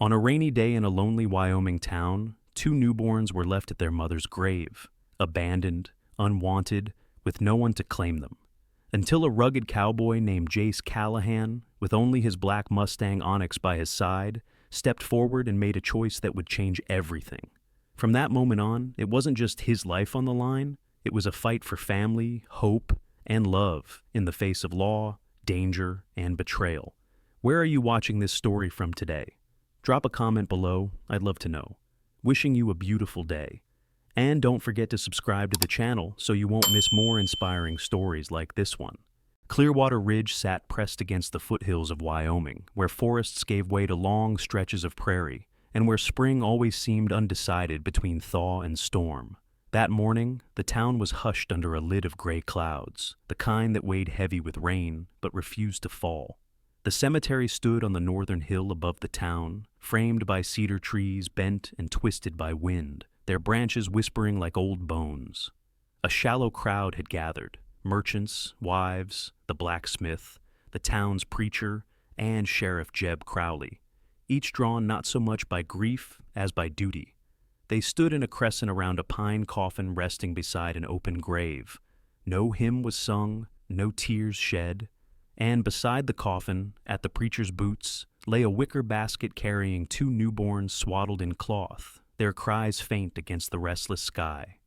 On a rainy day in a lonely Wyoming town, two newborns were left at their mother's grave, abandoned, unwanted, with no one to claim them. Until a rugged cowboy named Jace Callahan, with only his black Mustang Onyx by his side, stepped forward and made a choice that would change everything. From that moment on, it wasn't just his life on the line, it was a fight for family, hope, and love in the face of law, danger, and betrayal. Where are you watching this story from today? Drop a comment below, I'd love to know. Wishing you a beautiful day. And don't forget to subscribe to the channel so you won't miss more inspiring stories like this one. Clearwater Ridge sat pressed against the foothills of Wyoming, where forests gave way to long stretches of prairie, and where spring always seemed undecided between thaw and storm. That morning, the town was hushed under a lid of gray clouds, the kind that weighed heavy with rain but refused to fall. The cemetery stood on the northern hill above the town, framed by cedar trees bent and twisted by wind, their branches whispering like old bones. A shallow crowd had gathered, merchants, wives, the blacksmith, the town's preacher, and Sheriff Jeb Crowley, each drawn not so much by grief as by duty. They stood in a crescent around a pine coffin resting beside an open grave. No hymn was sung, no tears shed, and beside the coffin, at the preacher's boots, lay a wicker basket carrying two newborns swaddled in cloth, their cries faint against the restless sky.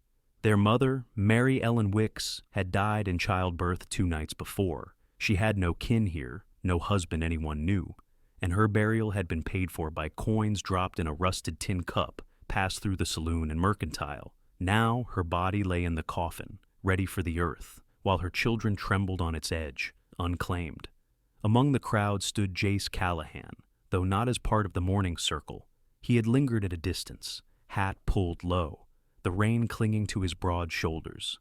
Their mother, Mary Ellen Wicks, had died in childbirth 2 nights before. She had no kin here, no husband anyone knew, and her burial had been paid for by coins dropped in a rusted tin cup passed through the saloon and mercantile. Now her body lay in the coffin, ready for the earth, while her children trembled on its edge, unclaimed. Among the crowd stood Jace Callahan, though not as part of the mourning circle. He had lingered at a distance, hat pulled low, the rein clinging to his broad shoulders.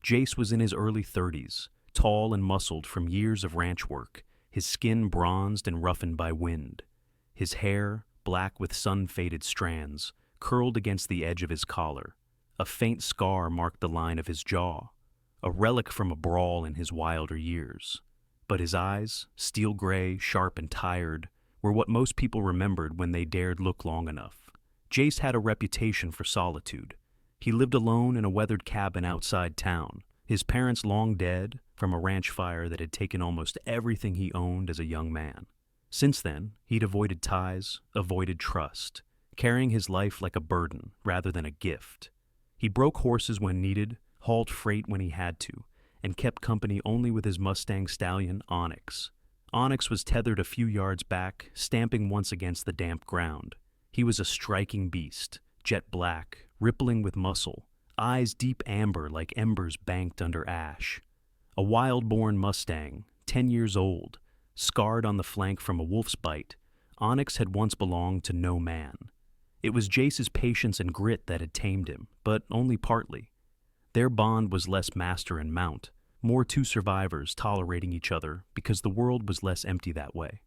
Jace was in his early 30s, tall and muscled from years of ranch work, his skin bronzed and roughened by wind. His hair, black with sun-faded strands, curled against the edge of his collar. A faint scar marked the line of his jaw, a relic from a brawl in his wilder years. But his eyes, steel gray, sharp and tired, were what most people remembered when they dared look long enough. Jace had a reputation for solitude. He lived alone in a weathered cabin outside town, his parents long dead from a ranch fire that had taken almost everything he owned as a young man. Since then, he'd avoided ties, avoided trust, carrying his life like a burden rather than a gift. He broke horses when needed, hauled freight when he had to, and kept company only with his Mustang stallion, Onyx. Onyx was tethered a few yards back, stamping once against the damp ground. He was a striking beast, jet black, rippling with muscle, eyes deep amber like embers banked under ash. A wild-born Mustang, 10 years old, scarred on the flank from a wolf's bite, Onyx had once belonged to no man. It was Jace's patience and grit that had tamed him, but only partly. Their bond was less master and mount, more two survivors tolerating each other because the world was less empty that way.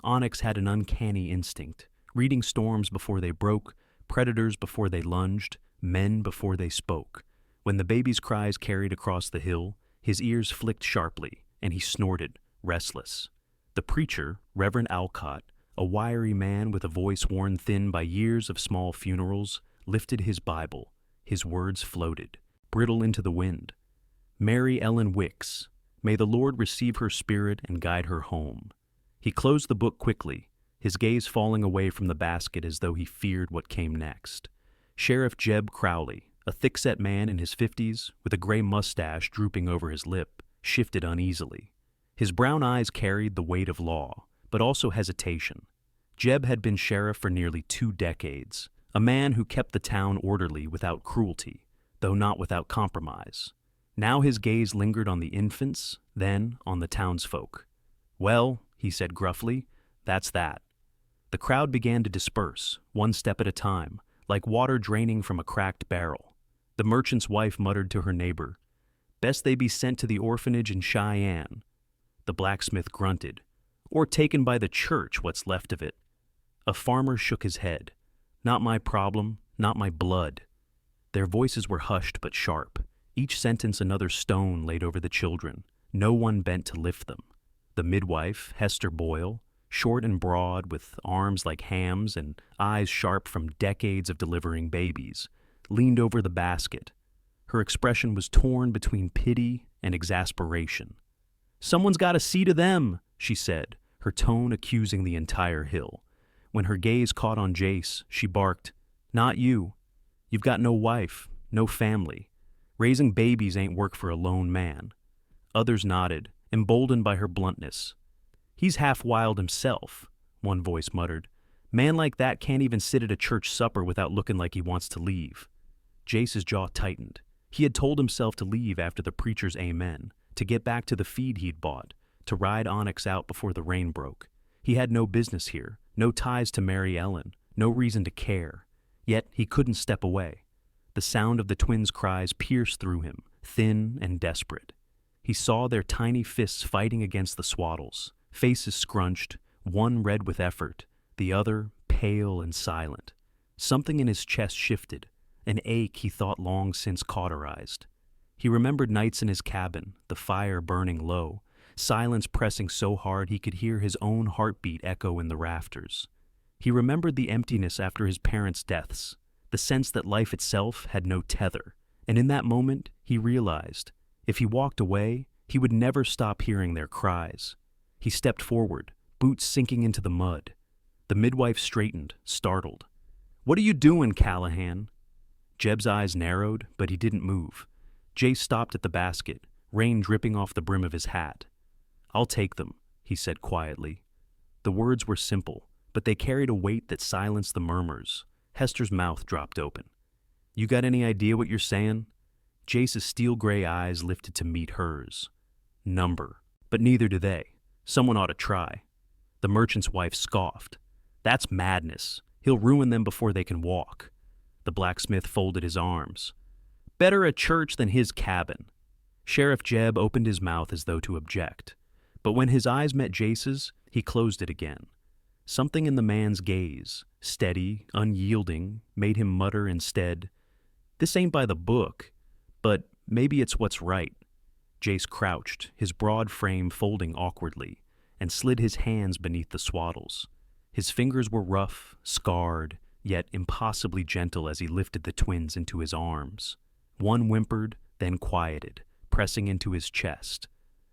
Onyx had an uncanny instinct, reading storms before they broke, predators before they lunged, men before they spoke. When the baby's cries carried across the hill, his ears flicked sharply, and he snorted, restless. The preacher, Reverend Alcott, a wiry man with a voice worn thin by years of small funerals, lifted his Bible. His words floated, brittle into the wind. Mary Ellen Wicks, may the Lord receive her spirit and guide her home. He closed the book quickly, his gaze falling away from the basket as though he feared what came next. Sheriff Jeb Crowley, a thick-set man in his 50s, with a gray mustache drooping over his lip, shifted uneasily. His brown eyes carried the weight of law, but also hesitation. Jeb had been sheriff for nearly 2 decades, a man who kept the town orderly without cruelty, though not without compromise. Now his gaze lingered on the infants, then on the townsfolk. "Well," he said gruffly, "that's that." The crowd began to disperse, one step at a time, like water draining from a cracked barrel. The merchant's wife muttered to her neighbor, "Best they be sent to the orphanage in Cheyenne." The blacksmith grunted, "Or taken by the church, what's left of it." A farmer shook his head. "Not my problem, not my blood." Their voices were hushed but sharp, each sentence another stone laid over the children, no one bent to lift them. The midwife, Hester Boyle, short and broad, with arms like hams and eyes sharp from decades of delivering babies, leaned over the basket. Her expression was torn between pity and exasperation. "Someone's got to see to them," she said, her tone accusing the entire hill. When her gaze caught on Jace, she barked, "Not you. You've got no wife, no family. Raising babies ain't work for a lone man." Others nodded, emboldened by her bluntness. "He's half wild himself," one voice muttered. "Man like that can't even sit at a church supper without looking like he wants to leave." Jace's jaw tightened. He had told himself to leave after the preacher's amen, to get back to the feed he'd bought, to ride Onyx out before the rain broke. He had no business here, no ties to Mary Ellen, no reason to care. Yet he couldn't step away. The sound of the twins' cries pierced through him, thin and desperate. He saw their tiny fists fighting against the swaddles, faces scrunched, one red with effort, the other pale and silent. Something in his chest shifted, an ache he thought long since cauterized. He remembered nights in his cabin, the fire burning low, silence pressing so hard he could hear his own heartbeat echo in the rafters. He remembered the emptiness after his parents' deaths, the sense that life itself had no tether, and in that moment he realized, if he walked away, he would never stop hearing their cries. He stepped forward, boots sinking into the mud. The midwife straightened, startled. "What are you doing, Callahan?" Jeb's eyes narrowed, but he didn't move. Jace stopped at the basket, rain dripping off the brim of his hat. "I'll take them," he said quietly. The words were simple, but they carried a weight that silenced the murmurs. Hester's mouth dropped open. "You got any idea what you're saying?" Jace's steel-gray eyes lifted to meet hers. "Number. But neither do they. Someone ought to try." The merchant's wife scoffed. "That's madness. He'll ruin them before they can walk." The blacksmith folded his arms. "Better a church than his cabin." Sheriff Jeb opened his mouth as though to object, but when his eyes met Jace's, he closed it again. Something in the man's gaze, steady, unyielding, made him mutter instead, "This ain't by the book, but maybe it's what's right." Jace crouched, his broad frame folding awkwardly, and slid his hands beneath the swaddles. His fingers were rough, scarred, yet impossibly gentle as he lifted the twins into his arms. One whimpered, then quieted, pressing into his chest.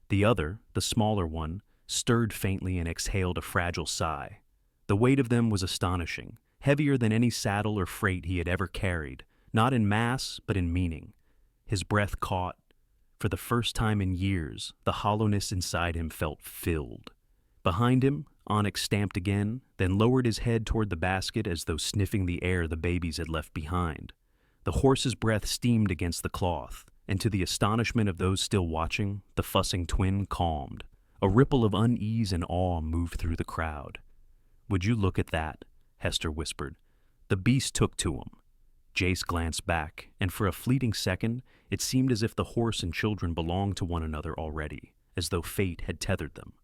The other, the smaller one, stirred faintly and exhaled a fragile sigh. The weight of them was astonishing, heavier than any saddle or freight he had ever carried, not in mass, but in meaning. His breath caught. For the first time in years, the hollowness inside him felt filled. Behind him, Onyx stamped again, then lowered his head toward the basket as though sniffing the air the babies had left behind. The horse's breath steamed against the cloth, and to the astonishment of those still watching, the fussing twin calmed. A ripple of unease and awe moved through the crowd. "Would you look at that?" Hester whispered. "The beast took to him." Jace glanced back, and for a fleeting second, it seemed as if the horse and children belonged to one another already, as though fate had tethered them.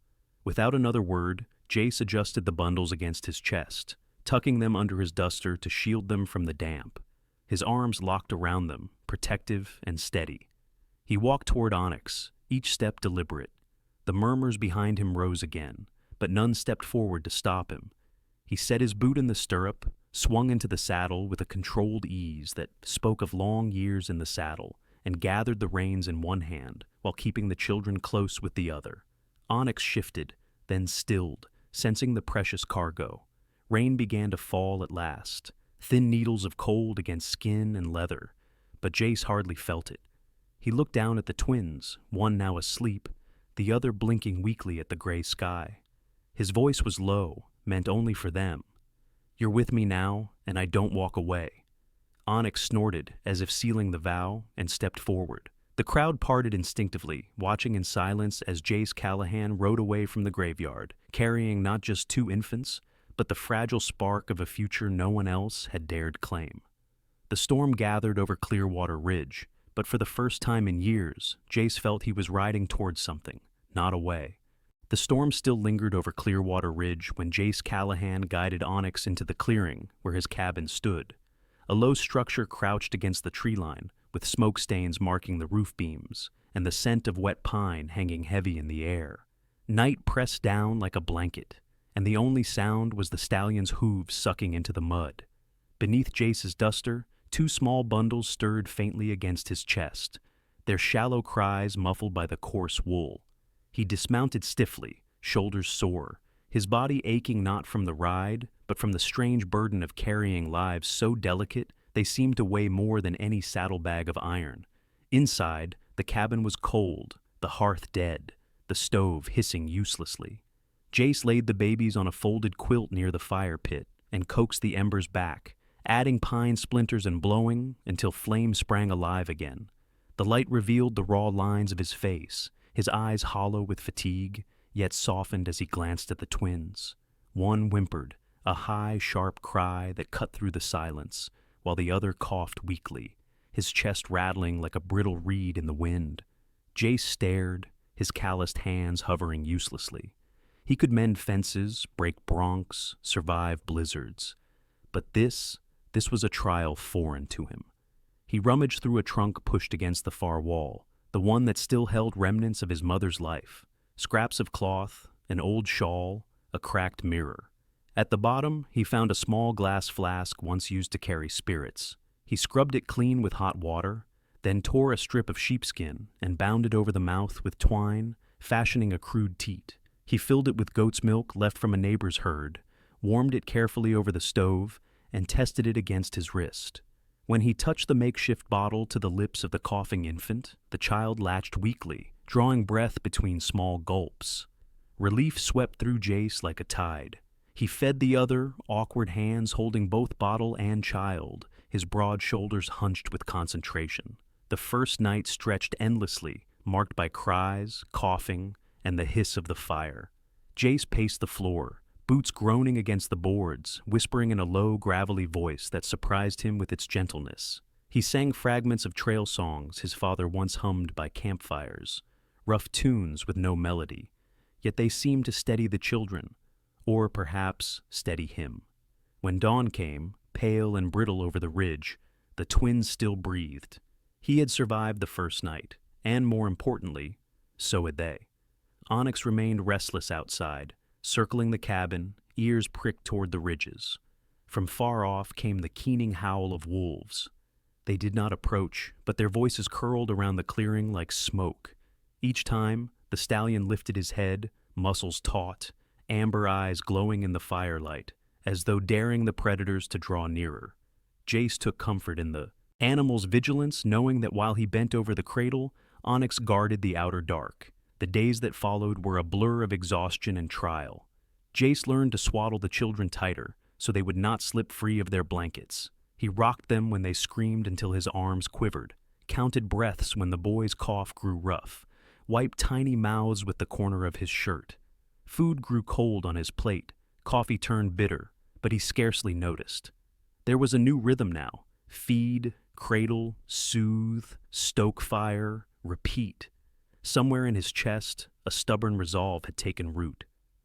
Without another word, Jace adjusted the bundles against his chest, tucking them under his duster to shield them from the damp. His arms locked around them, protective and steady. He walked toward Onyx, each step deliberate. The murmurs behind him rose again, but none stepped forward to stop him. He set his boot in the stirrup, swung into the saddle with a controlled ease that spoke of long years in the saddle, and gathered the reins in one hand while keeping the children close with the other. Onyx shifted, then stilled, sensing the precious cargo. Rain began to fall at last, thin needles of cold against skin and leather, but Jace hardly felt it. He looked down at the twins, one now asleep, the other blinking weakly at the gray sky. His voice was low, meant only for them. "You're with me now, and I don't walk away." Onyx snorted, as if sealing the vow, and stepped forward. The crowd parted instinctively, watching in silence as Jace Callahan rode away from the graveyard, carrying not just two infants, but the fragile spark of a future no one else had dared claim. The storm gathered over Clearwater Ridge, but for the first time in years, Jace felt he was riding towards something, not away. The storm still lingered over Clearwater Ridge when Jace Callahan guided Onyx into the clearing where his cabin stood. A low structure crouched against the tree line, with smoke stains marking the roof beams, and the scent of wet pine hanging heavy in the air. Night pressed down like a blanket, and the only sound was the stallion's hooves sucking into the mud. Beneath Jace's duster, two small bundles stirred faintly against his chest, their shallow cries muffled by the coarse wool. He dismounted stiffly, shoulders sore, his body aching not from the ride, but from the strange burden of carrying lives so delicate they seemed to weigh more than any saddlebag of iron. Inside, the cabin was cold, the hearth dead, the stove hissing uselessly. Jace laid the babies on a folded quilt near the fire pit and coaxed the embers back, adding pine splinters and blowing until flame sprang alive again. The light revealed the raw lines of his face, his eyes hollow with fatigue, yet softened as he glanced at the twins. One whimpered, a high, sharp cry that cut through the silence, while the other coughed weakly, his chest rattling like a brittle reed in the wind. Jace stared, his calloused hands hovering uselessly. He could mend fences, break broncs, survive blizzards. But this was a trial foreign to him. He rummaged through a trunk pushed against the far wall, the one that still held remnants of his mother's life, scraps of cloth, an old shawl, a cracked mirror. At the bottom, he found a small glass flask once used to carry spirits. He scrubbed it clean with hot water, then tore a strip of sheepskin and bound it over the mouth with twine, fashioning a crude teat. He filled it with goat's milk left from a neighbor's herd, warmed it carefully over the stove, and tested it against his wrist. When he touched the makeshift bottle to the lips of the coughing infant, the child latched weakly, drawing breath between small gulps. Relief swept through Jace like a tide. He fed the other, awkward hands holding both bottle and child, his broad shoulders hunched with concentration. The first night stretched endlessly, marked by cries, coughing, and the hiss of the fire. Jace paced the floor, boots groaning against the boards, whispering in a low, gravelly voice that surprised him with its gentleness. He sang fragments of trail songs his father once hummed by campfires, rough tunes with no melody, yet they seemed to steady the children, or perhaps steady him. When dawn came, pale and brittle over the ridge, the twins still breathed. He had survived the first night, and more importantly, so had they. Onyx remained restless outside, circling the cabin, ears pricked toward the ridges. From far off came the keening howl of wolves. They did not approach, but their voices curled around the clearing like smoke. Each time, the stallion lifted his head, muscles taut, amber eyes glowing in the firelight, as though daring the predators to draw nearer. Jace took comfort in the animal's vigilance, knowing that while he bent over the cradle, Onyx guarded the outer dark. The days that followed were a blur of exhaustion and trial. Jace learned to swaddle the children tighter, so they would not slip free of their blankets. He rocked them when they screamed until his arms quivered, counted breaths when the boys' cough grew rough, wiped tiny mouths with the corner of his shirt. Food grew cold on his plate, coffee turned bitter, but he scarcely noticed. There was a new rhythm now: feed, cradle, soothe, stoke fire, repeat. Somewhere in his chest, a stubborn resolve had taken root.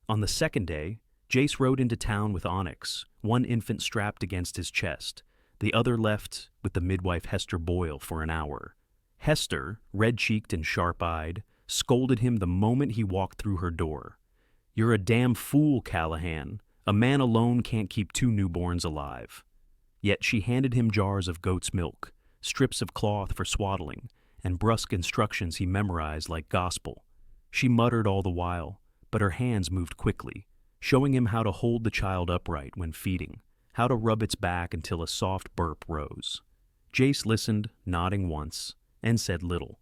On the second day, Jace rode into town with Onyx, one infant strapped against his chest, the other left with the midwife Hester Boyle for an hour. Hester, red-cheeked and sharp-eyed, scolded him the moment he walked through her door. "You're a damn fool, Callahan. A man alone can't keep two newborns alive." Yet she handed him jars of goat's milk, strips of cloth for swaddling, and brusque instructions he memorized like gospel. She muttered all the while, but her hands moved quickly, showing him how to hold the child upright when feeding, how to rub its back until a soft burp rose. Jace listened, nodding once, and said little.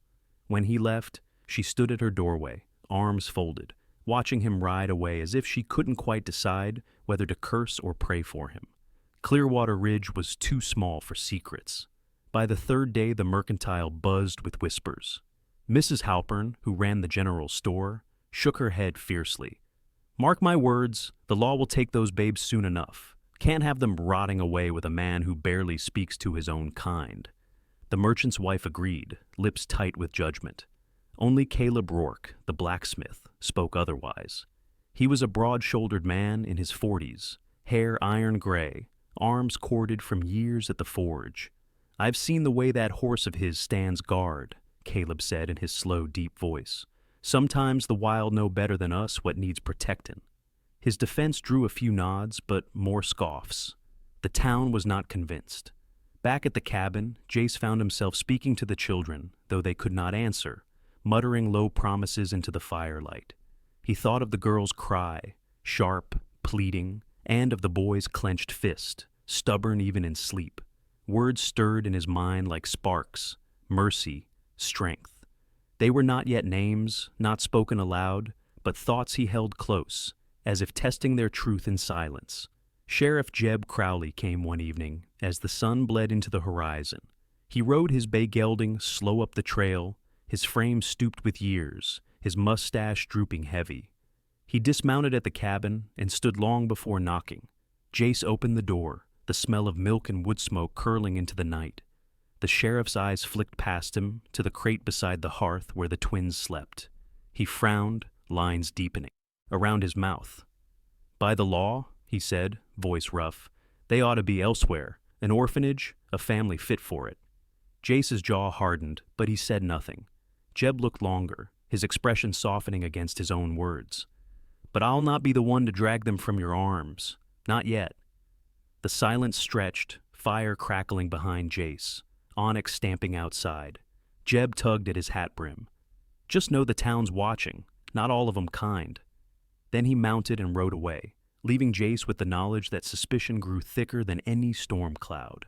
When he left, she stood at her doorway, arms folded, watching him ride away as if she couldn't quite decide whether to curse or pray for him. Clearwater Ridge was too small for secrets. By the third day, the mercantile buzzed with whispers. Mrs. Halpern, who ran the general store, shook her head fiercely. "Mark my words, the law will take those babes soon enough. Can't have them rotting away with a man who barely speaks to his own kind." The merchant's wife agreed, lips tight with judgment. Only Caleb Rourke, the blacksmith, spoke otherwise. He was a broad-shouldered man in his 40s, hair iron gray, arms corded from years at the forge. "I've seen the way that horse of his stands guard," Caleb said in his slow, deep voice. "Sometimes the wild know better than us what needs protectin'." His defense drew a few nods, but more scoffs. The town was not convinced. Back at the cabin, Jace found himself speaking to the children, though they could not answer, muttering low promises into the firelight. He thought of the girl's cry, sharp, pleading, and of the boy's clenched fist, stubborn even in sleep. Words stirred in his mind like sparks: mercy, strength. They were not yet names, not spoken aloud, but thoughts he held close, as if testing their truth in silence. Sheriff Jeb Crowley came one evening as the sun bled into the horizon. He rode his bay gelding slow up the trail, his frame stooped with years, his mustache drooping heavy. He dismounted at the cabin and stood long before knocking. Jace opened the door, the smell of milk and wood smoke curling into the night. The sheriff's eyes flicked past him to the crate beside the hearth where the twins slept. He frowned, lines deepening around his mouth. "By the law," he said, voice rough, "they ought to be elsewhere, an orphanage, a family fit for it." Jace's jaw hardened, but he said nothing. Jeb looked longer, his expression softening against his own words. "But I'll not be the one to drag them from your arms. Not yet." The silence stretched, fire crackling behind Jace, Onyx stamping outside. Jeb tugged at his hat brim. "Just know the town's watching, not all of them kind." Then he mounted and rode away, leaving Jace with the knowledge that suspicion grew thicker than any storm cloud.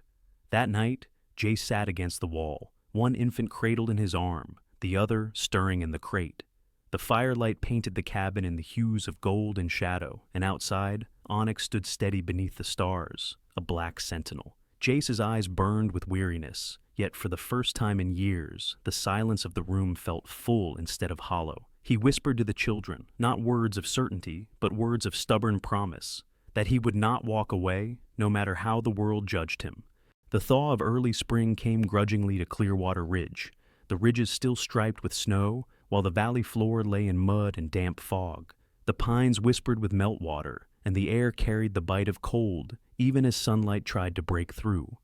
That night, Jace sat against the wall, one infant cradled in his arm, the other stirring in the crate. The firelight painted the cabin in the hues of gold and shadow, and outside, Onyx stood steady beneath the stars, a black sentinel. Jace's eyes burned with weariness, yet for the first time in years, the silence of the room felt full instead of hollow. He whispered to the children, not words of certainty, but words of stubborn promise, that he would not walk away, no matter how the world judged him. The thaw of early spring came grudgingly to Clearwater Ridge, the ridges still striped with snow, while the valley floor lay in mud and damp fog. The pines whispered with meltwater, and the air carried the bite of cold, even as sunlight tried to break through.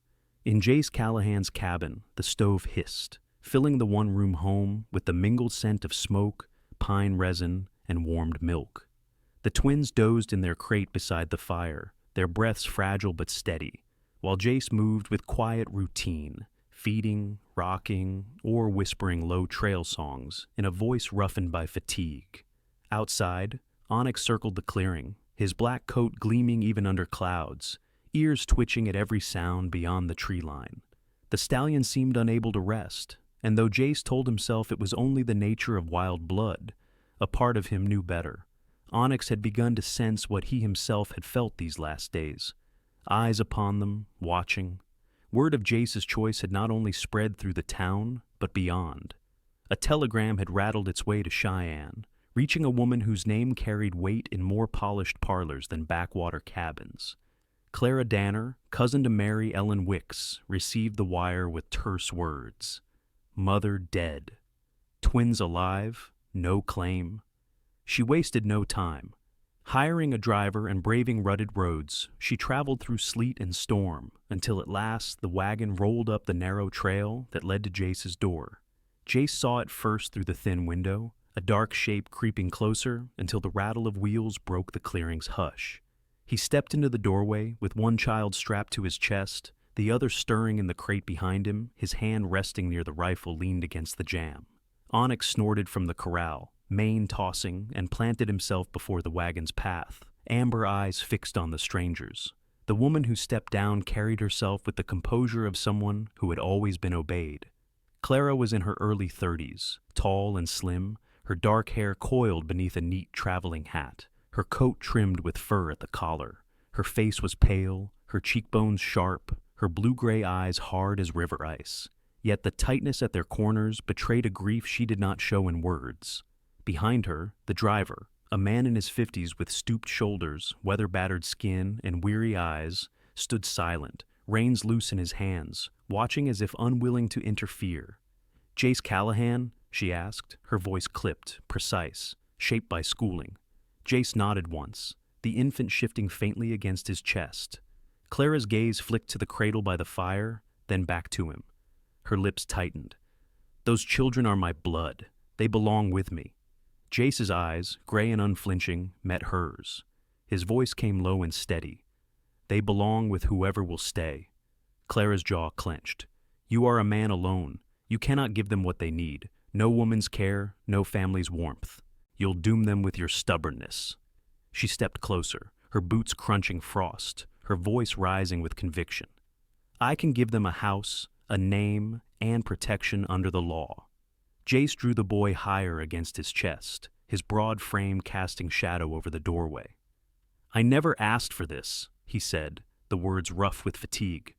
In Jace Callahan's cabin, the stove hissed, filling the one-room home with the mingled scent of smoke, pine resin, and warmed milk. The twins dozed in their crate beside the fire, their breaths fragile but steady, while Jace moved with quiet routine, feeding, rocking, or whispering low trail songs in a voice roughened by fatigue. Outside, Onyx circled the clearing, his black coat gleaming even under clouds, ears twitching at every sound beyond the tree line. The stallion seemed unable to rest, and though Jace told himself it was only the nature of wild blood, a part of him knew better. Onyx had begun to sense what he himself had felt these last days. Eyes upon them, watching. Word of Jace's choice had not only spread through the town, but beyond. A telegram had rattled its way to Cheyenne, reaching a woman whose name carried weight in more polished parlors than backwater cabins. Clara Danner, cousin to Mary Ellen Wicks, received the wire with terse words. Mother dead. Twins alive, no claim. She wasted no time. Hiring a driver and braving rutted roads, she traveled through sleet and storm until at last the wagon rolled up the narrow trail that led to Jace's door. Jace saw it first through the thin window, a dark shape creeping closer until the rattle of wheels broke the clearing's hush. He stepped into the doorway with one child strapped to his chest, the other stirring in the crate behind him, his hand resting near the rifle leaned against the jamb. Onyx snorted from the corral, mane tossing, and planted himself before the wagon's path, amber eyes fixed on the strangers. The woman who stepped down carried herself with the composure of someone who had always been obeyed. Clara was in her early 30s, tall and slim, her dark hair coiled beneath a neat traveling hat, her coat trimmed with fur at the collar. Her face was pale, her cheekbones sharp, her blue-gray eyes hard as river ice. Yet the tightness at their corners betrayed a grief she did not show in words. Behind her, the driver, a man in his 50s with stooped shoulders, weather-battered skin, and weary eyes, stood silent, reins loose in his hands, watching as if unwilling to interfere. "Jace Callahan?" she asked, her voice clipped, precise, shaped by schooling. Jace nodded once, the infant shifting faintly against his chest. Clara's gaze flicked to the cradle by the fire, then back to him. Her lips tightened. "Those children are my blood. They belong with me." Jace's eyes, gray and unflinching, met hers. His voice came low and steady. "They belong with whoever will stay." Clara's jaw clenched. "You are a man alone. You cannot give them what they need. No woman's care, no family's warmth. You'll doom them with your stubbornness." She stepped closer, her boots crunching frost, her voice rising with conviction. "I can give them a house, a name, and protection under the law." Jace drew the boy higher against his chest, his broad frame casting shadow over the doorway. "I never asked for this," he said, the words rough with fatigue.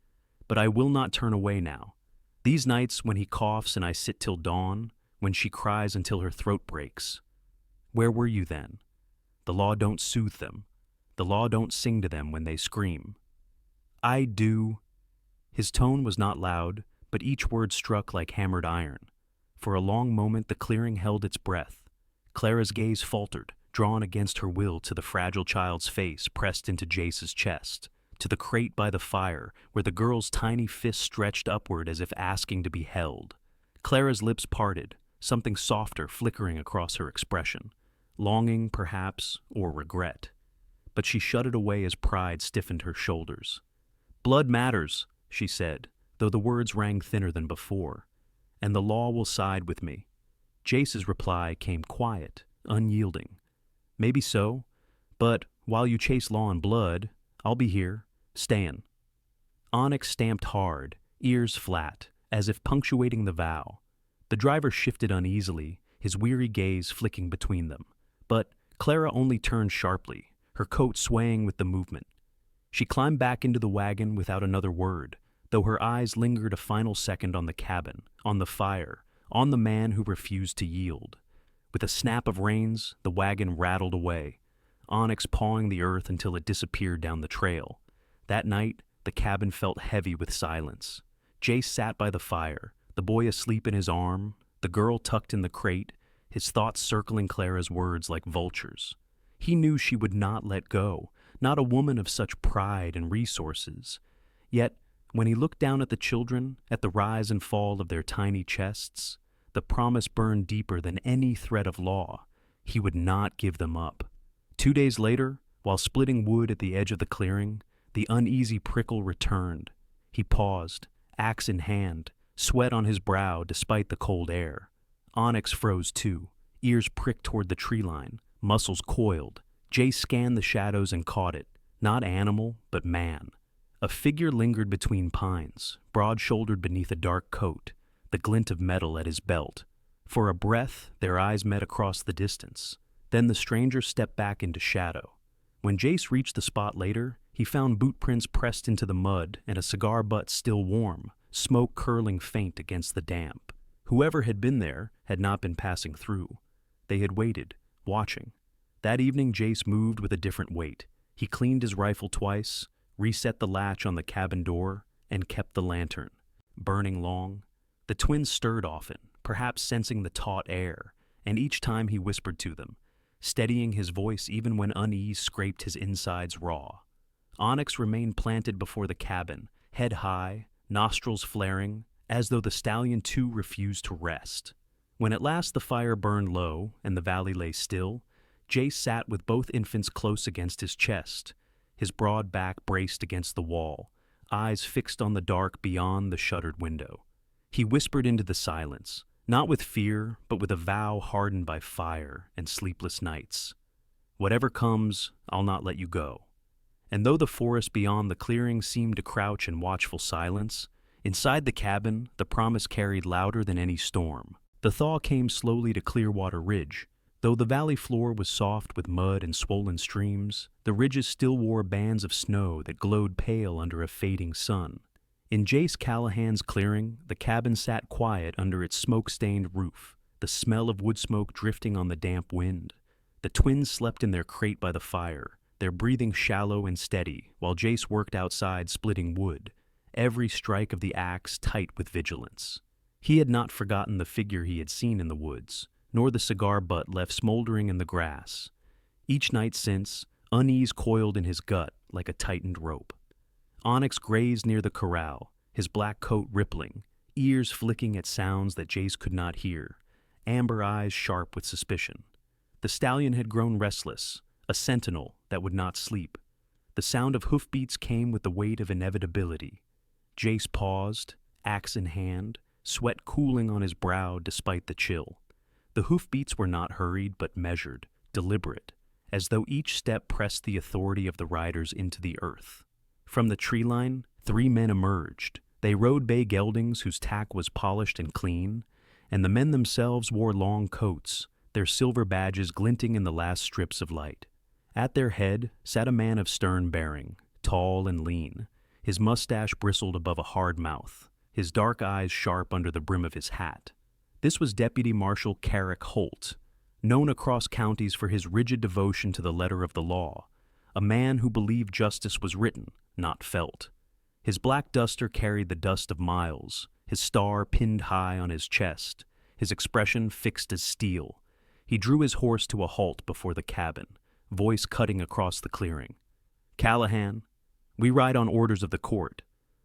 "But I will not turn away now. These nights when he coughs and I sit till dawn, when she cries until her throat breaks. Where were you then? The law don't soothe them. The law don't sing to them when they scream. I do." His tone was not loud, but each word struck like hammered iron. For a long moment the clearing held its breath. Clara's gaze faltered, drawn against her will to the fragile child's face pressed into Jace's chest, to the crate by the fire where the girl's tiny fist stretched upward as if asking to be held. Clara's lips parted, something softer flickering across her expression. Longing, perhaps, or regret. But she shut it away as pride stiffened her shoulders. "Blood matters," she said, though the words rang thinner than before. "And the law will side with me." Jace's reply came quiet, unyielding. "Maybe so, but while you chase law and blood, I'll be here, stayin'." Onyx stamped hard, ears flat, as if punctuating the vow. The driver shifted uneasily, his weary gaze flicking between them. But Clara only turned sharply, her coat swaying with the movement. She climbed back into the wagon without another word, though her eyes lingered a final second on the cabin, on the fire, on the man who refused to yield. With a snap of reins, the wagon rattled away, Onyx pawing the earth until it disappeared down the trail. That night, the cabin felt heavy with silence. Jace sat by the fire, the boy asleep in his arm, the girl tucked in the crate, his thoughts circling Clara's words like vultures. He knew she would not let go, not a woman of such pride and resources. Yet, when he looked down at the children, at the rise and fall of their tiny chests, the promise burned deeper than any threat of law. He would not give them up. 2 days later, while splitting wood at the edge of the clearing, the uneasy prickle returned. He paused, axe in hand, sweat on his brow despite the cold air. Onyx froze too, ears pricked toward the tree line, muscles coiled. Jace scanned the shadows and caught it, not animal, but man. A figure lingered between pines, broad-shouldered beneath a dark coat, the glint of metal at his belt. For a breath, their eyes met across the distance. Then the stranger stepped back into shadow. When Jace reached the spot later, he found boot prints pressed into the mud and a cigar butt still warm, smoke curling faint against the damp. Whoever had been there had not been passing through. They had waited, watching. That evening Jace moved with a different weight. He cleaned his rifle twice, reset the latch on the cabin door, and kept the lantern. Burning long, the twins stirred often, perhaps sensing the taut air, and each time he whispered to them, steadying his voice even when unease scraped his insides raw. Onyx remained planted before the cabin, head high, nostrils flaring, as though the stallion too refused to rest. When at last the fire burned low and the valley lay still, Jace sat with both infants close against his chest, his broad back braced against the wall, eyes fixed on the dark beyond the shuttered window. He whispered into the silence, not with fear, but with a vow hardened by fire and sleepless nights. "Whatever comes, I'll not let you go." And though the forest beyond the clearing seemed to crouch in watchful silence, inside the cabin, the promise carried louder than any storm. The thaw came slowly to Clearwater Ridge. Though the valley floor was soft with mud and swollen streams, the ridges still wore bands of snow that glowed pale under a fading sun. In Jace Callahan's clearing, the cabin sat quiet under its smoke-stained roof, the smell of wood smoke drifting on the damp wind. The twins slept in their crate by the fire, their breathing shallow and steady, while Jace worked outside splitting wood, every strike of the axe tight with vigilance. He had not forgotten the figure he had seen in the woods, nor the cigar butt left smoldering in the grass. Each night since, unease coiled in his gut like a tightened rope. Onyx grazed near the corral, his black coat rippling, ears flicking at sounds that Jace could not hear, amber eyes sharp with suspicion. The stallion had grown restless, a sentinel, that would not sleep. The sound of hoofbeats came with the weight of inevitability. Jace paused, axe in hand, sweat cooling on his brow despite the chill. The hoofbeats were not hurried but measured, deliberate, as though each step pressed the authority of the riders into the earth. From the tree line, 3 men emerged. They rode bay geldings whose tack was polished and clean, and the men themselves wore long coats, their silver badges glinting in the last strips of light. At their head sat a man of stern bearing, tall and lean. His mustache bristled above a hard mouth, his dark eyes sharp under the brim of his hat. This was Deputy Marshal Carrick Holt, known across counties for his rigid devotion to the letter of the law, a man who believed justice was written, not felt. His black duster carried the dust of miles, his star pinned high on his chest, his expression fixed as steel. He drew his horse to a halt before the cabin, voice cutting across the clearing. "Callahan, we ride on orders of the court.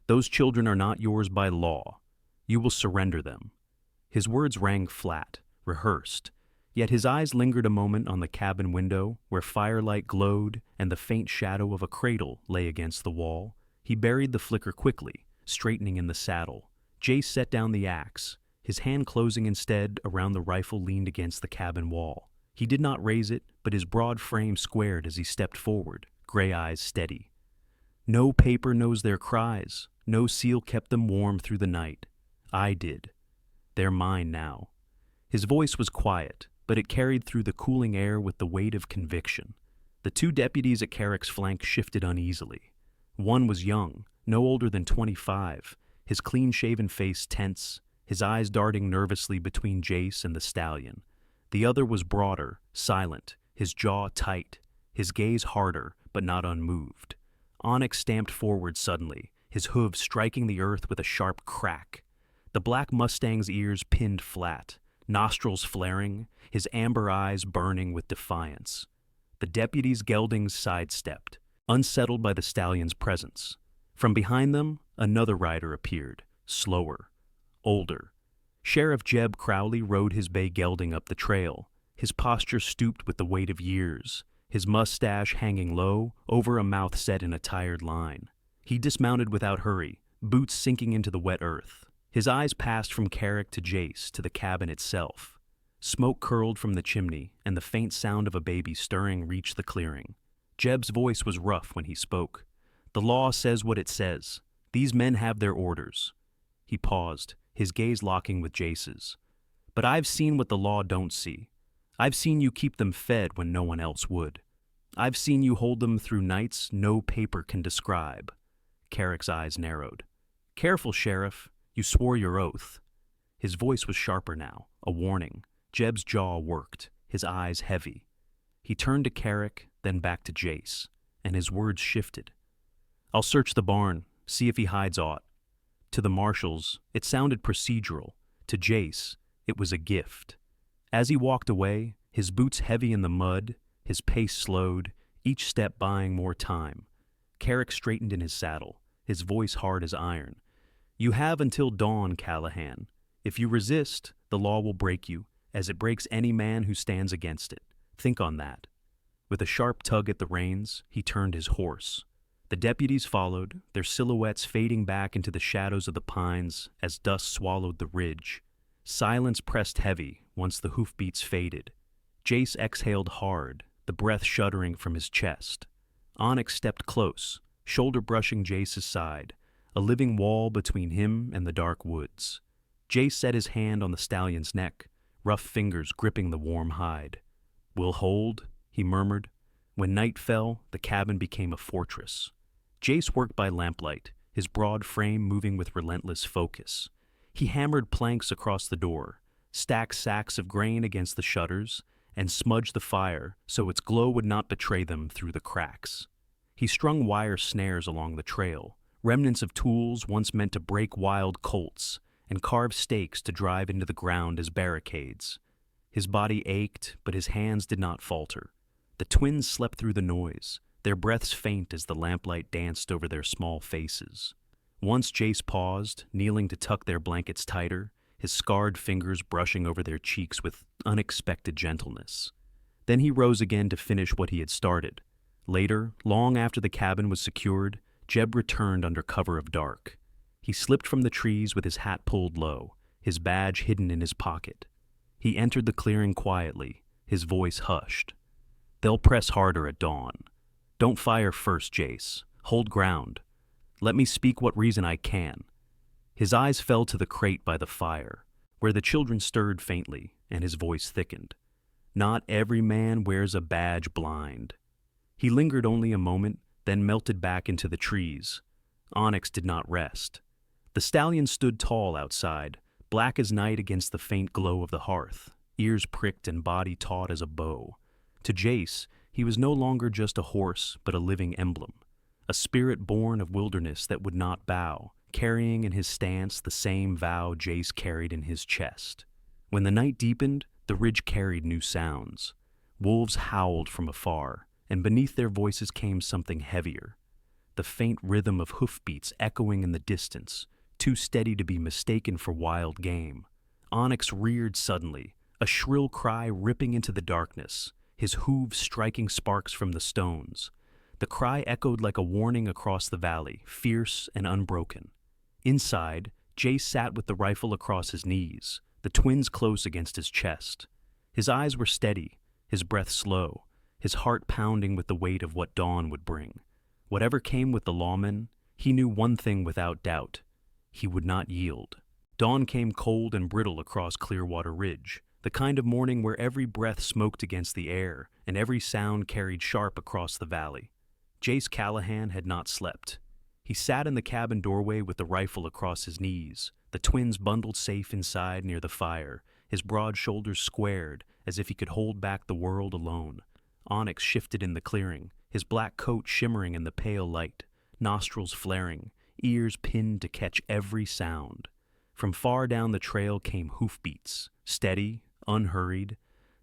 Those children are not yours by law. You will surrender them." His words rang flat, rehearsed, yet his eyes lingered a moment on the cabin window where firelight glowed and the faint shadow of a cradle lay against the wall. He buried the flicker quickly, straightening in the saddle. Jace set down the axe, his hand closing instead around the rifle leaned against the cabin wall. He did not raise it, but his broad frame squared as he stepped forward, gray eyes steady. "No paper knows their cries, no seal kept them warm through the night. I did. They're mine now." His voice was quiet, but it carried through the cooling air with the weight of conviction. The 2 deputies at Carrick's flank shifted uneasily. One was young, no older than 25, his clean-shaven face tense, his eyes darting nervously between Jace and the stallion. The other was broader, silent, his jaw tight, his gaze harder, but not unmoved. Onyx stamped forward suddenly, his hooves striking the earth with a sharp crack. The black Mustang's ears pinned flat, nostrils flaring, his amber eyes burning with defiance. The deputy's geldings sidestepped, unsettled by the stallion's presence. From behind them, another rider appeared, slower, older. Sheriff Jeb Crowley rode his bay gelding up the trail, his posture stooped with the weight of years, his mustache hanging low over a mouth set in a tired line. He dismounted without hurry, boots sinking into the wet earth. His eyes passed from Carrick to Jace to the cabin itself. Smoke curled from the chimney, and the faint sound of a baby stirring reached the clearing. Jeb's voice was rough when he spoke. "The law says what it says. These men have their orders." He paused, his gaze locking with Jace's. "But I've seen what the law don't see. I've seen you keep them fed when no one else would. I've seen you hold them through nights no paper can describe." Carrick's eyes narrowed. "Careful, Sheriff. You swore your oath." His voice was sharper now, a warning. Jeb's jaw worked, his eyes heavy. He turned to Carrick, then back to Jace, and his words shifted. "I'll search the barn, see if he hides aught." To the marshals, it sounded procedural. To Jace, it was a gift. As he walked away, his boots heavy in the mud, his pace slowed, each step buying more time. Carrick straightened in his saddle, his voice hard as iron. "You have until dawn, Callahan. If you resist, the law will break you, as it breaks any man who stands against it. Think on that." With a sharp tug at the reins, he turned his horse. The deputies followed, their silhouettes fading back into the shadows of the pines as dust swallowed the ridge. Silence pressed heavy once the hoofbeats faded. Jace exhaled hard, the breath shuddering from his chest. Onyx stepped close, shoulder brushing Jace's side, a living wall between him and the dark woods. Jace set his hand on the stallion's neck, rough fingers gripping the warm hide. "We'll hold," he murmured. When night fell, the cabin became a fortress. Jace worked by lamplight, his broad frame moving with relentless focus. He hammered planks across the door, stacked sacks of grain against the shutters, and smudged the fire so its glow would not betray them through the cracks. He strung wire snares along the trail, remnants of tools once meant to break wild colts, and carved stakes to drive into the ground as barricades. His body ached, but his hands did not falter. The twins slept through the noise, their breaths faint as the lamplight danced over their small faces. Once Jace paused, kneeling to tuck their blankets tighter, his scarred fingers brushing over their cheeks with unexpected gentleness. Then he rose again to finish what he had started. Later, long after the cabin was secured, Jeb returned under cover of dark. He slipped from the trees with his hat pulled low, his badge hidden in his pocket. He entered the clearing quietly, his voice hushed. "They'll press harder at dawn. Don't fire first, Jace. Hold ground. Let me speak what reason I can." His eyes fell to the crate by the fire, where the children stirred faintly, and his voice thickened. "Not every man wears a badge blind." He lingered only a moment, then melted back into the trees. Onyx did not rest. The stallion stood tall outside, black as night against the faint glow of the hearth, ears pricked and body taut as a bow. To Jace, he was no longer just a horse, but a living emblem, a spirit born of wilderness that would not bow, carrying in his stance the same vow Jace carried in his chest. When the night deepened, the ridge carried new sounds. Wolves howled from afar, and beneath their voices came something heavier. The faint rhythm of hoofbeats echoing in the distance, too steady to be mistaken for wild game. Onyx reared suddenly, a shrill cry ripping into the darkness, his hooves striking sparks from the stones. The cry echoed like a warning across the valley, fierce and unbroken. Inside, Jace sat with the rifle across his knees, the twins close against his chest. His eyes were steady, his breath slow, his heart pounding with the weight of what dawn would bring. Whatever came with the lawmen, he knew one thing without doubt: he would not yield. Dawn came cold and brittle across Clearwater Ridge, the kind of morning where every breath smoked against the air and every sound carried sharp across the valley. Jace Callahan had not slept. He sat in the cabin doorway with the rifle across his knees, the twins bundled safe inside near the fire, his broad shoulders squared as if he could hold back the world alone. Onyx shifted in the clearing, his black coat shimmering in the pale light, nostrils flaring, ears pinned to catch every sound. From far down the trail came hoofbeats, steady, unhurried,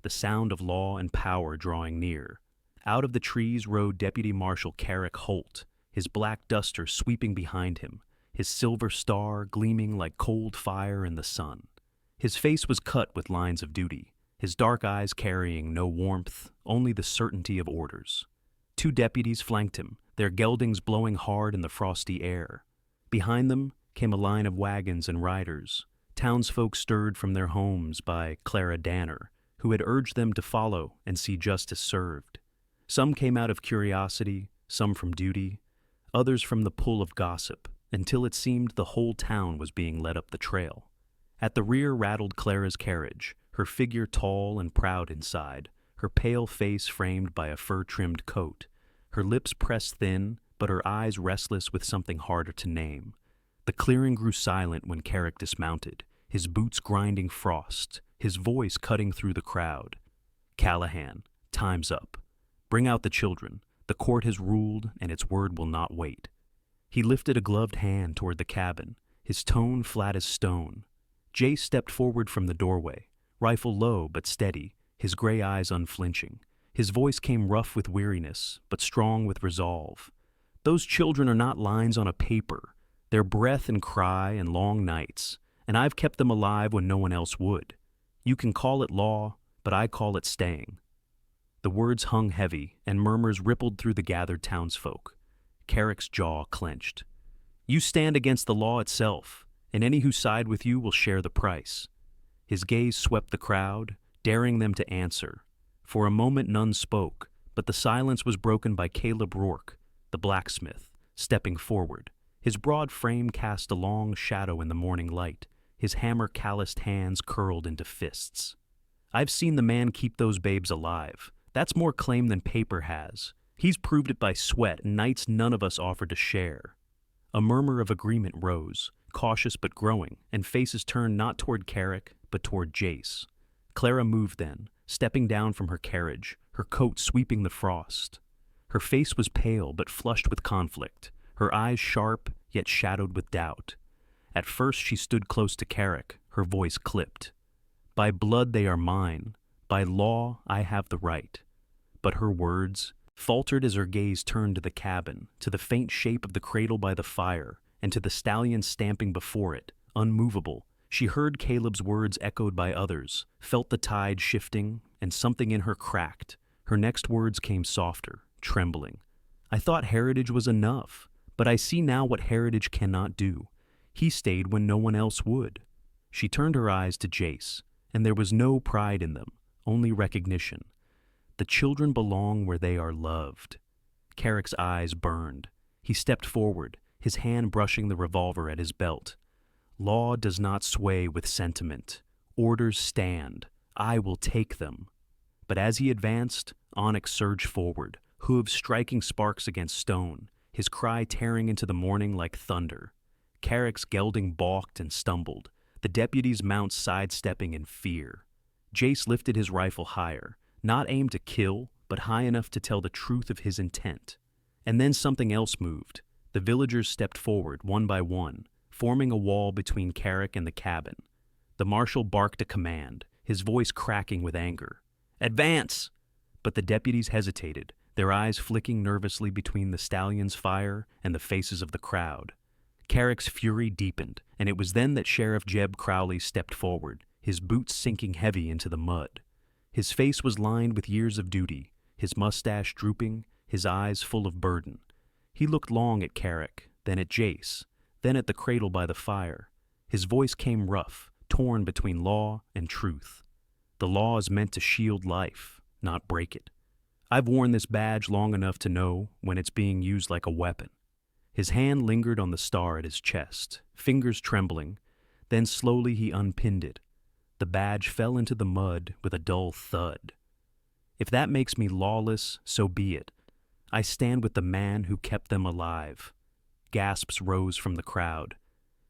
the sound of law and power drawing near. Out of the trees rode Deputy Marshal Carrick Holt, his black duster sweeping behind him, his silver star gleaming like cold fire in the sun. His face was cut with lines of duty, his dark eyes carrying no warmth, only the certainty of orders. Two deputies flanked him, their geldings blowing hard in the frosty air. Behind them came a line of wagons and riders, townsfolk stirred from their homes by Clara Danner, who had urged them to follow and see justice served. Some came out of curiosity, some from duty, others from the pull of gossip, until it seemed the whole town was being led up the trail. At the rear rattled Clara's carriage, her figure tall and proud inside, her pale face framed by a fur-trimmed coat, her lips pressed thin, but her eyes restless with something harder to name. The clearing grew silent when Carrick dismounted, his boots grinding frost, his voice cutting through the crowd. "Callahan, time's up. Bring out the children. The court has ruled, and its word will not wait." He lifted a gloved hand toward the cabin, his tone flat as stone. Jace stepped forward from the doorway, rifle low but steady, his gray eyes unflinching. His voice came rough with weariness, but strong with resolve. "Those children are not lines on a paper. They're breath and cry and long nights, and I've kept them alive when no one else would. You can call it law, but I call it staying." The words hung heavy, and murmurs rippled through the gathered townsfolk. Carrick's jaw clenched. "You stand against the law itself, and any who side with you will share the price." His gaze swept the crowd, daring them to answer. For a moment none spoke, but the silence was broken by Caleb Rourke, the blacksmith, stepping forward. His broad frame cast a long shadow in the morning light, his hammer-calloused hands curled into fists. "I've seen the man keep those babes alive. That's more claim than paper has. He's proved it by sweat and nights none of us offered to share." A murmur of agreement rose, cautious but growing, and faces turned not toward Carrick, but toward Jace. Clara moved then, stepping down from her carriage, her coat sweeping the frost. Her face was pale but flushed with conflict, her eyes sharp yet shadowed with doubt. At first she stood close to Carrick, her voice clipped. "By blood they are mine. By law I have the right." But her words faltered as her gaze turned to the cabin, to the faint shape of the cradle by the fire, and to the stallion stamping before it, unmovable. She heard Caleb's words echoed by others, felt the tide shifting, and something in her cracked. Her next words came softer, trembling. "I thought heritage was enough, but I see now what heritage cannot do. He stayed when no one else would." She turned her eyes to Jace, and there was no pride in them, only recognition. The children belong where they are loved. Carrick's eyes burned. He stepped forward, his hand brushing the revolver at his belt. "Law does not sway with sentiment. Orders stand. I will take them." But as he advanced, Onyx surged forward, hooves striking sparks against stone, his cry tearing into the morning like thunder. Carrick's gelding balked and stumbled, the deputy's mounts sidestepping in fear. Jace lifted his rifle higher, not aimed to kill, but high enough to tell the truth of his intent. And then something else moved. The villagers stepped forward, one by one, forming a wall between Carrick and the cabin. The marshal barked a command, his voice cracking with anger. "Advance!" But the deputies hesitated, their eyes flicking nervously between the stallion's fire and the faces of the crowd. Carrick's fury deepened, and it was then that Sheriff Jeb Crowley stepped forward, his boots sinking heavy into the mud. His face was lined with years of duty, his mustache drooping, his eyes full of burden. He looked long at Carrick, then at Jace, then at the cradle by the fire. His voice came rough, torn between law and truth. "The law is meant to shield life, not break it. I've worn this badge long enough to know when it's being used like a weapon." His hand lingered on the star at his chest, fingers trembling, then slowly he unpinned it. The badge fell into the mud with a dull thud. "If that makes me lawless, so be it. I stand with the man who kept them alive." Gasps rose from the crowd.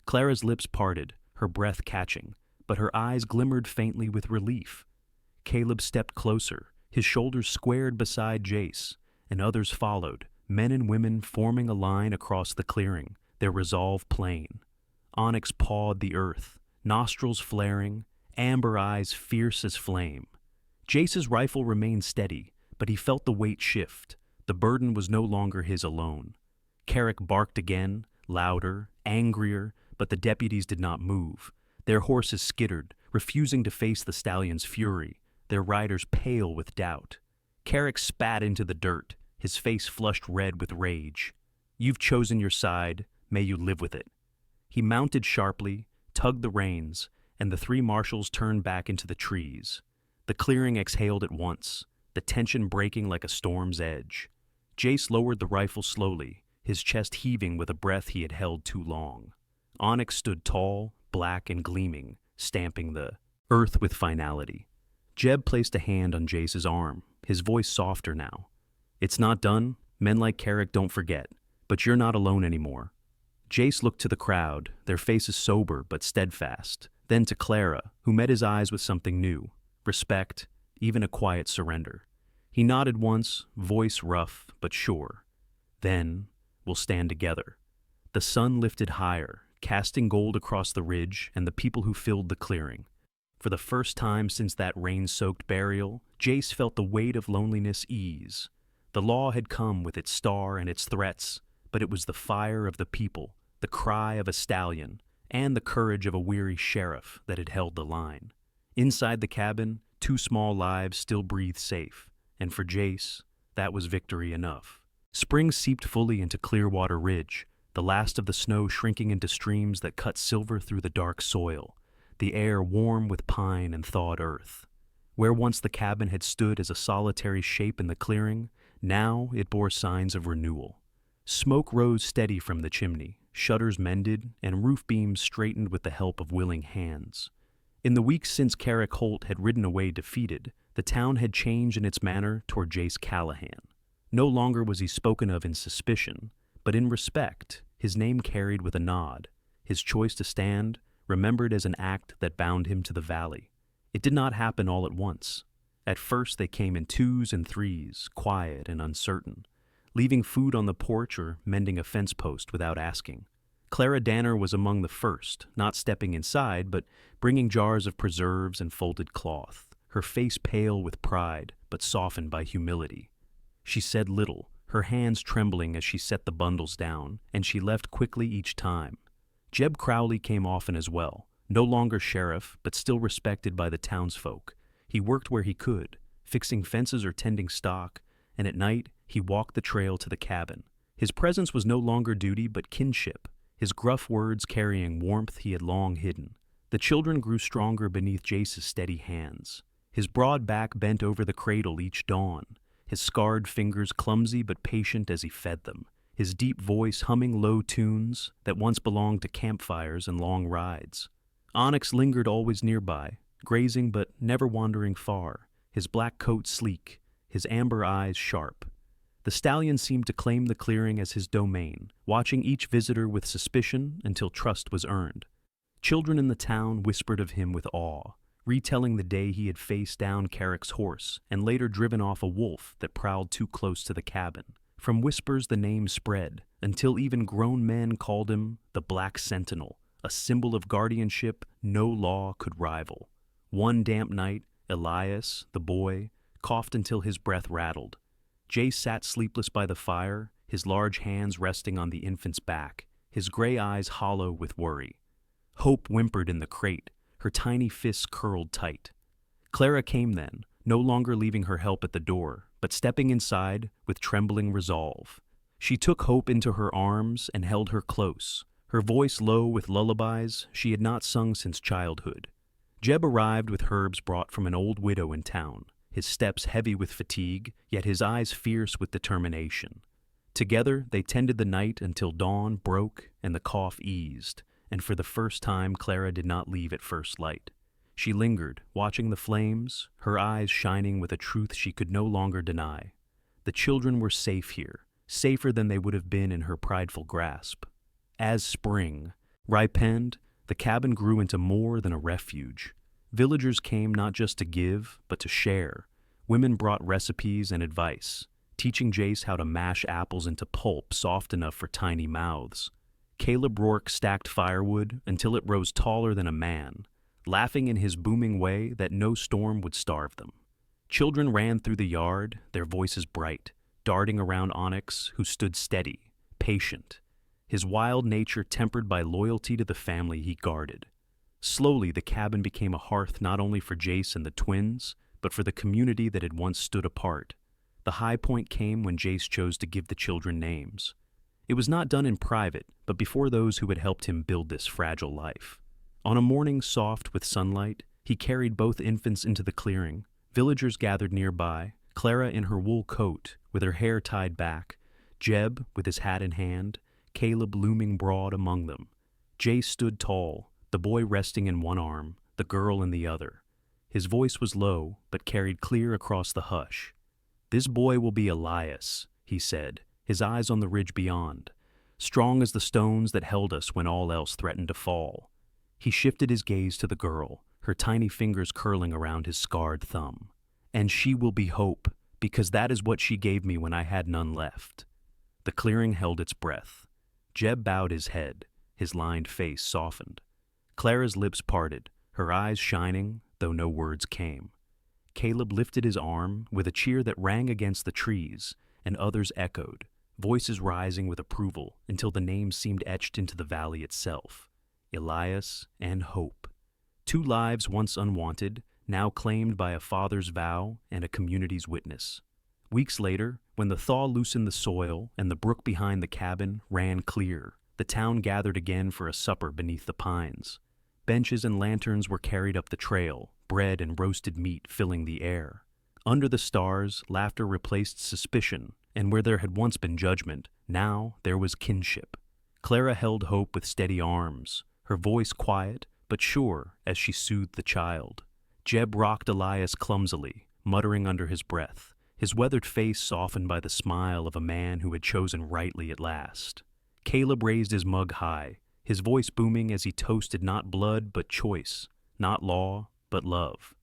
Clara's lips parted, her breath catching, but her eyes glimmered faintly with relief. Caleb stepped closer, his shoulders squared beside Jace, and others followed, men and women forming a line across the clearing, their resolve plain. Onyx pawed the earth, nostrils flaring, amber eyes fierce as flame. Jace's rifle remained steady, but he felt the weight shift. The burden was no longer his alone. Carrick barked again, louder, angrier, but the deputies did not move. Their horses skittered, refusing to face the stallion's fury, their riders pale with doubt. Carrick spat into the dirt, his face flushed red with rage. "You've chosen your side, may you live with it." He mounted sharply, tugged the reins, and the three marshals turned back into the trees. The clearing exhaled at once, the tension breaking like a storm's edge. Jace lowered the rifle slowly, his chest heaving with a breath he had held too long. Onyx stood tall, black and gleaming, stamping the earth with finality. Jeb placed a hand on Jace's arm, his voice softer now. "It's not done. Men like Carrick don't forget, but you're not alone anymore." Jace looked to the crowd, their faces sober but steadfast, then to Clara, who met his eyes with something new, respect, even a quiet surrender. He nodded once, voice rough but sure. "Then we'll stand together." The sun lifted higher, casting gold across the ridge and the people who filled the clearing. For the first time since that rain-soaked burial, Jace felt the weight of loneliness ease. The law had come with its star and its threats, but it was the fire of the people, the cry of a stallion, and the courage of a weary sheriff that had held the line. Inside the cabin, two small lives still breathed safe, and for Jace, that was victory enough. Spring seeped fully into Clearwater Ridge, the last of the snow shrinking into streams that cut silver through the dark soil, the air warm with pine and thawed earth. Where once the cabin had stood as a solitary shape in the clearing, now it bore signs of renewal. Smoke rose steady from the chimney, shutters mended, and roof beams straightened with the help of willing hands. In the weeks since Carrick Holt had ridden away defeated, the town had changed in its manner toward Jace Callahan. No longer was he spoken of in suspicion, but in respect, his name carried with a nod, his choice to stand remembered as an act that bound him to the valley. It did not happen all at once. At first they came in twos and threes, quiet and uncertain, leaving food on the porch or mending a fence post without asking. Clara Danner was among the first, not stepping inside, but bringing jars of preserves and folded cloth, her face pale with pride, but softened by humility. She said little, her hands trembling as she set the bundles down, and she left quickly each time. Jeb Crowley came often as well, no longer sheriff, but still respected by the townsfolk. He worked where he could, fixing fences or tending stock, and at night he walked the trail to the cabin. His presence was no longer duty but kinship, his gruff words carrying warmth he had long hidden. The children grew stronger beneath Jace's steady hands. His broad back bent over the cradle each dawn, his scarred fingers clumsy but patient as he fed them, his deep voice humming low tunes that once belonged to campfires and long rides. Onyx lingered always nearby, grazing but never wandering far, his black coat sleek, his amber eyes sharp. The stallion seemed to claim the clearing as his domain, watching each visitor with suspicion until trust was earned. Children in the town whispered of him with awe, retelling the day he had faced down Carrick's horse and later driven off a wolf that prowled too close to the cabin. From whispers the name spread, until even grown men called him the Black Sentinel, a symbol of guardianship no law could rival. One damp night, Elias, the boy, coughed until his breath rattled. Jace sat sleepless by the fire, his large hands resting on the infant's back, his gray eyes hollow with worry. Hope whimpered in the crate, her tiny fists curled tight. Clara came then, no longer leaving her help at the door, but stepping inside with trembling resolve. She took Hope into her arms and held her close, her voice low with lullabies she had not sung since childhood. Jeb arrived with herbs brought from an old widow in town, his steps heavy with fatigue, yet his eyes fierce with determination. Together they tended the night until dawn broke and the cough eased, and for the first time Clara did not leave at first light. She lingered, watching the flames, her eyes shining with a truth she could no longer deny. The children were safe here, safer than they would have been in her prideful grasp. As spring ripened, the cabin grew into more than a refuge. Villagers came not just to give, but to share. Women brought recipes and advice, teaching Jace how to mash apples into pulp soft enough for tiny mouths. Caleb Rourke stacked firewood until it rose taller than a man, laughing in his booming way that no storm would starve them. Children ran through the yard, their voices bright, darting around Onyx, who stood steady, patient, his wild nature tempered by loyalty to the family he guarded. Slowly, the cabin became a hearth not only for Jace and the twins, but for the community that had once stood apart. The high point came when Jace chose to give the children names. It was not done in private, but before those who had helped him build this fragile life. On a morning soft with sunlight, he carried both infants into the clearing. Villagers gathered nearby, Clara in her wool coat, with her hair tied back, Jeb with his hat in hand, Caleb looming broad among them. Jace stood tall, the boy resting in one arm, the girl in the other. His voice was low, but carried clear across the hush. "This boy will be Elias," he said, his eyes on the ridge beyond, strong as the stones that held us when all else threatened to fall. He shifted his gaze to the girl, her tiny fingers curling around his scarred thumb. "And she will be Hope, because that is what she gave me when I had none left." The clearing held its breath. Jeb bowed his head, his lined face softened. Clara's lips parted, her eyes shining, though no words came. Caleb lifted his arm with a cheer that rang against the trees, and others echoed, voices rising with approval until the names seemed etched into the valley itself. Elias and Hope. Two lives once unwanted, now claimed by a father's vow and a community's witness. Weeks later, when the thaw loosened the soil and the brook behind the cabin ran clear, the town gathered again for a supper beneath the pines. Benches and lanterns were carried up the trail, bread and roasted meat filling the air. Under the stars, laughter replaced suspicion, and where there had once been judgment, now there was kinship. Clara held Hope with steady arms, her voice quiet but sure as she soothed the child. Jeb rocked Elias clumsily, muttering under his breath, his weathered face softened by the smile of a man who had chosen rightly at last. Caleb raised his mug high, his voice booming as he toasted not blood but choice, not law but love.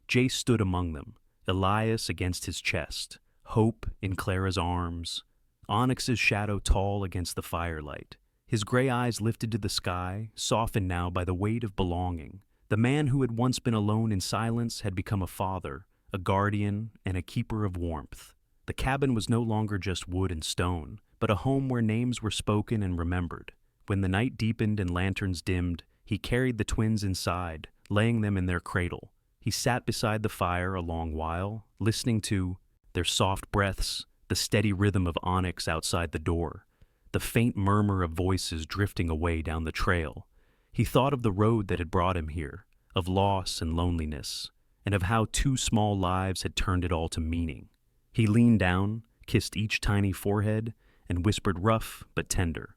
Jace stood among them, Elias against his chest, Hope in Clara's arms, Onyx's shadow tall against the firelight. His gray eyes lifted to the sky, softened now by the weight of belonging. The man who had once been alone in silence had become a father, a guardian, and a keeper of warmth. The cabin was no longer just wood and stone, but a home where names were spoken and remembered. When the night deepened and lanterns dimmed, he carried the twins inside, laying them in their cradle. He sat beside the fire a long while, listening to their soft breaths, the steady rhythm of Onyx outside the door, the faint murmur of voices drifting away down the trail. He thought of the road that had brought him here, of loss and loneliness, and of how 2 small lives had turned it all to meaning. He leaned down, kissed each tiny forehead, and whispered rough but tender,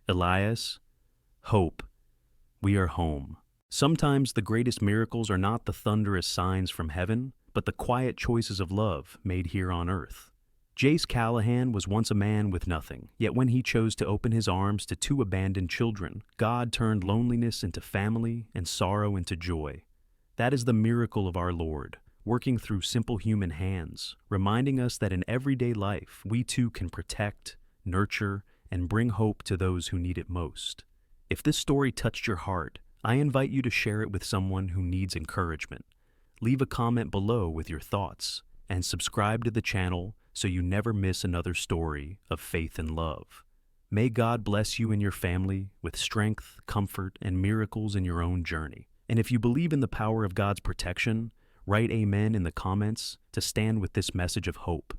"Elias, hope, we are home." Sometimes the greatest miracles are not the thunderous signs from heaven, but the quiet choices of love made here on earth. Jace Callahan was once a man with nothing, yet when he chose to open his arms to 2 abandoned children, God turned loneliness into family and sorrow into joy. That is the miracle of our Lord, working through simple human hands, reminding us that in everyday life we too can protect, nurture, and bring hope to those who need it most. If this story touched your heart, I invite you to share it with someone who needs encouragement. Leave a comment below with your thoughts, and subscribe to the channel so you never miss another story of faith and love. May God bless you and your family with strength, comfort, and miracles in your own journey. And if you believe in the power of God's protection, write amen in the comments to stand with this message of hope.